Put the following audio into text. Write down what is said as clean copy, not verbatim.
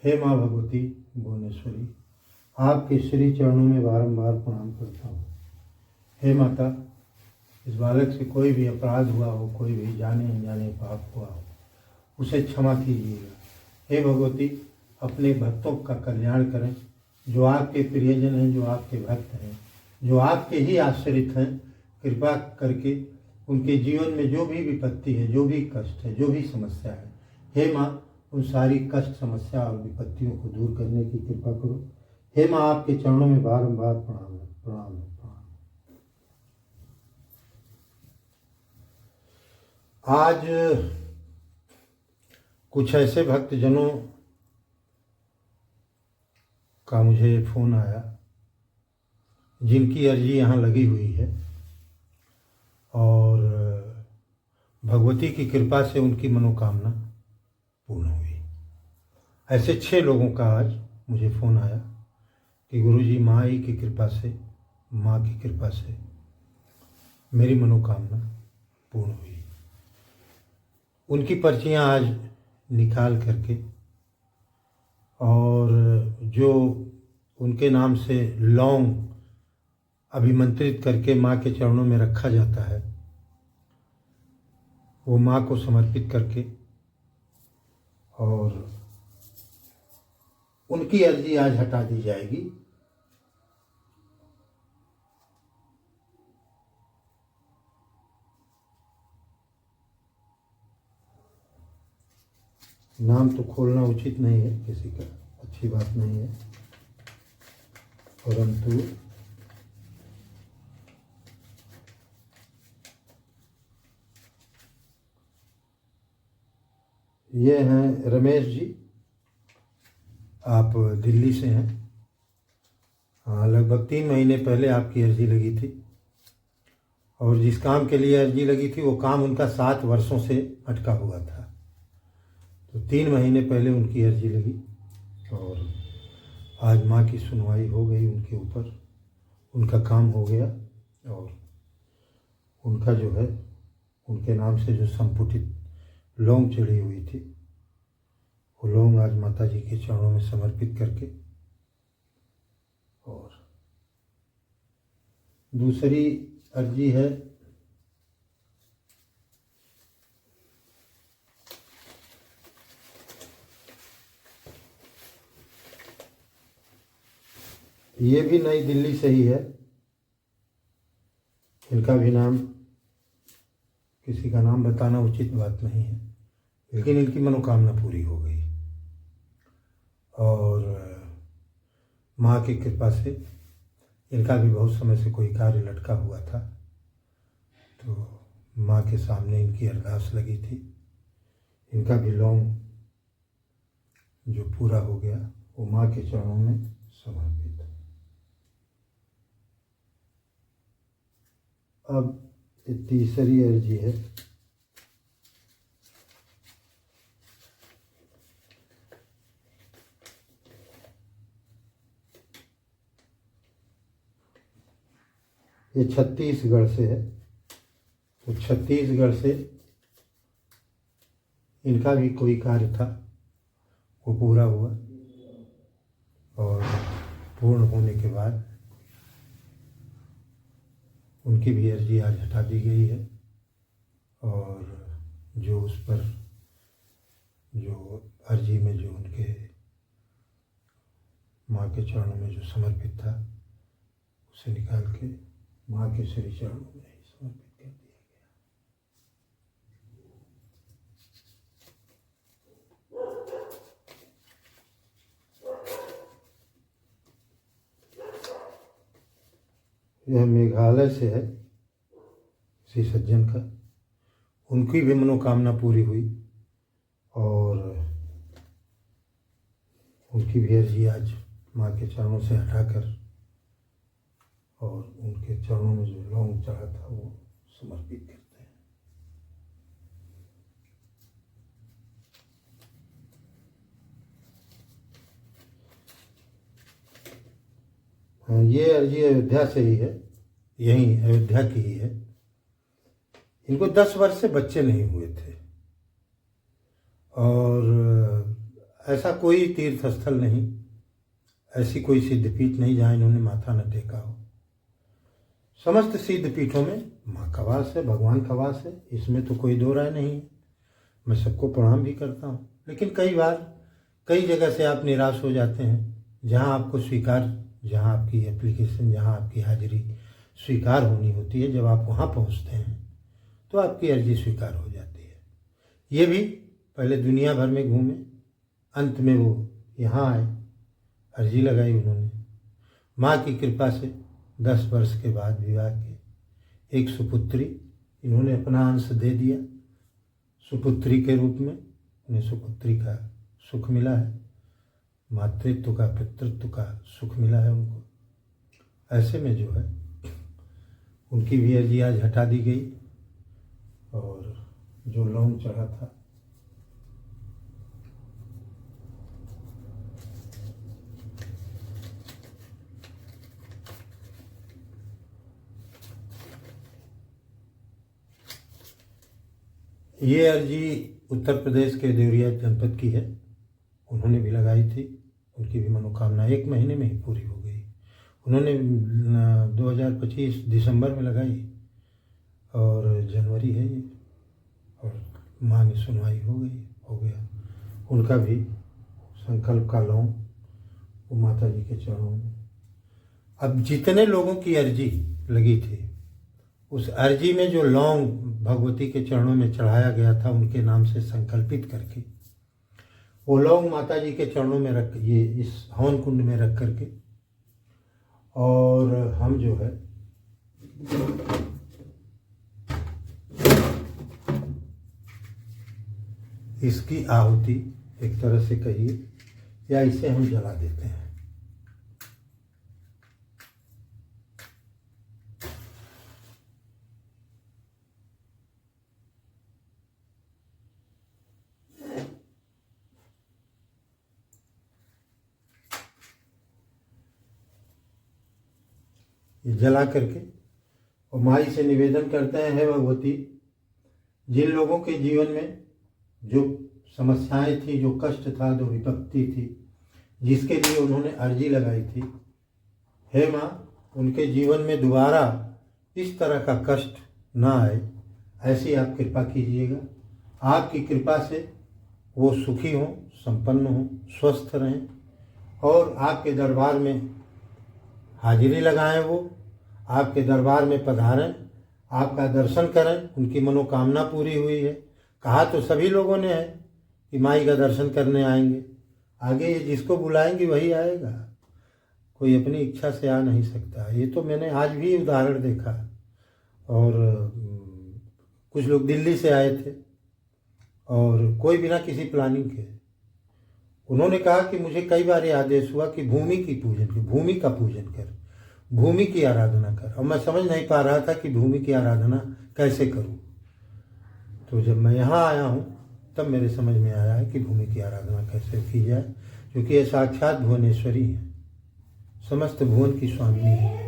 हे माँ भगवती भुवनेश्वरी, आपके श्री चरणों में बारंबार प्रणाम करता हूँ। हे माता, इस बालक से कोई भी अपराध हुआ हो, कोई भी जाने अनजाने पाप हुआ हो, उसे क्षमा कीजिएगा। हे भगवती, अपने भक्तों का कल्याण करें, जो आपके प्रियजन हैं, जो आपके भक्त हैं, जो आपके ही आश्रित हैं। कृपा करके उनके जीवन में जो भी विपत्ति है, जो भी कष्ट है, जो भी समस्या है, हे माँ, उन सारी कष्ट, समस्या और विपत्तियों को दूर करने की कृपा करो। हे माँ, आपके चरणों में बारंबार प्रणाम है, प्रणाम है, प्रणाम। आज कुछ ऐसे भक्तजनों का मुझे फ़ोन आया जिनकी अर्जी यहाँ लगी हुई है और भगवती की कृपा से उनकी मनोकामना पूर्ण हुई। ऐसे 6 लोगों का आज मुझे फ़ोन आया कि गुरुजी, माँ की कृपा से, माँ की कृपा से मेरी मनोकामना पूर्ण हुई। उनकी पर्चियाँ आज निकाल करके और जो उनके नाम से लौंग अभिमंत्रित करके माँ के चरणों में रखा जाता है, वो माँ को समर्पित करके और उनकी अर्जी आज हटा दी जाएगी। नाम तो खोलना उचित नहीं है किसी का, अच्छी बात नहीं है, परंतु ये हैं रमेश जी, आप दिल्ली से हैं। हाँ, लगभग 3 महीने पहले आपकी अर्जी लगी थी और जिस काम के लिए अर्जी लगी थी वो काम उनका 7 वर्षों से अटका हुआ था। तो 3 महीने पहले उनकी अर्जी लगी और आज माँ की सुनवाई हो गई उनके ऊपर, उनका काम हो गया और उनका जो है, उनके नाम से जो संपुटित लौंग चढ़ी हुई थी, वो लौंग आज माता जी के चरणों में समर्पित करके और दूसरी अर्जी है ये भी नई दिल्ली से ही है। इनका भी नाम, किसी का नाम बताना उचित बात नहीं है, लेकिन इनकी मनोकामना पूरी हो गई और माँ की कृपा से इनका भी बहुत समय से कोई कार्य लटका हुआ था, तो माँ के सामने इनकी अरदास लगी थी। इनका भी लौंग जो पूरा हो गया वो माँ के चरणों में समर्पित है। अब तीसरी अर्जी है ये छत्तीसगढ़ से है। तो छत्तीसगढ़ से इनका भी कोई कार्य था, वो पूरा हुआ और पूर्ण होने के बाद उनकी भी अर्जी आज हटा दी गई है और जो उस पर जो अर्जी में जो उनके माँ के चरणों में जो समर्पित था, उसे निकाल के माँ के श्री चरणों में समर्पित कर दिया गया। यह मेघालय से है, श्री सज्जन का, उनकी भी मनोकामना पूरी हुई और उनकी भी अर्जी आज माँ के चरणों से हटाकर और उनके चरणों में जो लौंग चढ़ा था वो समर्पित करते हैं। हाँ, ये अर्जी अयोध्या से ही है, यहीं अयोध्या की ही है। इनको 10 वर्ष से बच्चे नहीं हुए थे और ऐसा कोई तीर्थ स्थल नहीं, ऐसी कोई सिद्धपीठ नहीं जहाँ इन्होंने माथा न टेका हो। समस्त सिद्ध पीठों में माँ का वास है, भगवान का वास है, इसमें तो कोई दो राय नहीं है। मैं सबको प्रणाम भी करता हूँ। लेकिन कई बार कई जगह से आप निराश हो जाते हैं, जहाँ आपको स्वीकार, जहाँ आपकी एप्लीकेशन, जहाँ आपकी हाजिरी स्वीकार होनी होती है, जब आप वहाँ पहुँचते हैं तो आपकी अर्जी स्वीकार हो जाती है। ये भी पहले दुनिया भर में घूमे, अंत में वो यहाँ आए, अर्जी लगाई उन्होंने। माँ की कृपा से 10 वर्ष के बाद विवाह के एक सुपुत्री इन्होंने अपना अंश दे दिया। सुपुत्री के रूप में उन्हें सुपुत्री का सुख मिला है, मातृत्व का, पितृत्व का सुख मिला है उनको। ऐसे में जो है उनकी भी अर्जी आज हटा दी गई और जो लौंग चढ़ा था ये अर्जी उत्तर प्रदेश के देवरिया जनपद की है। उन्होंने भी लगाई थी, उनकी भी मनोकामना 1 महीने में ही पूरी हो गई। उन्होंने 2025 दिसंबर में लगाई और जनवरी है ये, और माँ ने सुनवाई हो गया। उनका भी संकल्प का लौंग वो माता जी के चरणों में। अब जितने लोगों की अर्जी लगी थी, उस अर्जी में जो लौंग भगवती के चरणों में चढ़ाया गया था, उनके नाम से संकल्पित करके वो लौंग माता जी के चरणों में रख, ये इस हवन कुंड में रख करके, और हम जो है इसकी आहुति एक तरह से कहिए, या इसे हम जला देते हैं। ये जला करके और माई से निवेदन करते हैं, हे भगवती, जिन लोगों के जीवन में जो समस्याएं थी, जो कष्ट था, जो विपत्ति थी, जिसके लिए उन्होंने अर्जी लगाई थी, हे माँ, उनके जीवन में दोबारा इस तरह का कष्ट ना आए, ऐसी आप कृपा कीजिएगा। आपकी कृपा से वो सुखी हों, संपन्न हों, स्वस्थ रहें और आपके दरबार में हाजिरी लगाएं, वो आपके दरबार में पधारें, आपका दर्शन करें। उनकी मनोकामना पूरी हुई है। कहा तो सभी लोगों ने है कि माई का दर्शन करने आएंगे, आगे ये जिसको बुलाएंगे वही आएगा, कोई अपनी इच्छा से आ नहीं सकता। ये तो मैंने आज भी उदाहरण देखा। और कुछ लोग दिल्ली से आए थे और कोई बिना किसी प्लानिंग के, उन्होंने कहा कि मुझे कई बार ये आदेश हुआ कि भूमि का पूजन कर, भूमि की आराधना कर, और मैं समझ नहीं पा रहा था कि भूमि की आराधना कैसे करूं। तो जब मैं यहाँ आया हूँ तब मेरे समझ में आया है कि भूमि की आराधना कैसे की जाए, क्योंकि ये साक्षात भुवनेश्वरी है, समस्त भुवन की स्वामिनी है।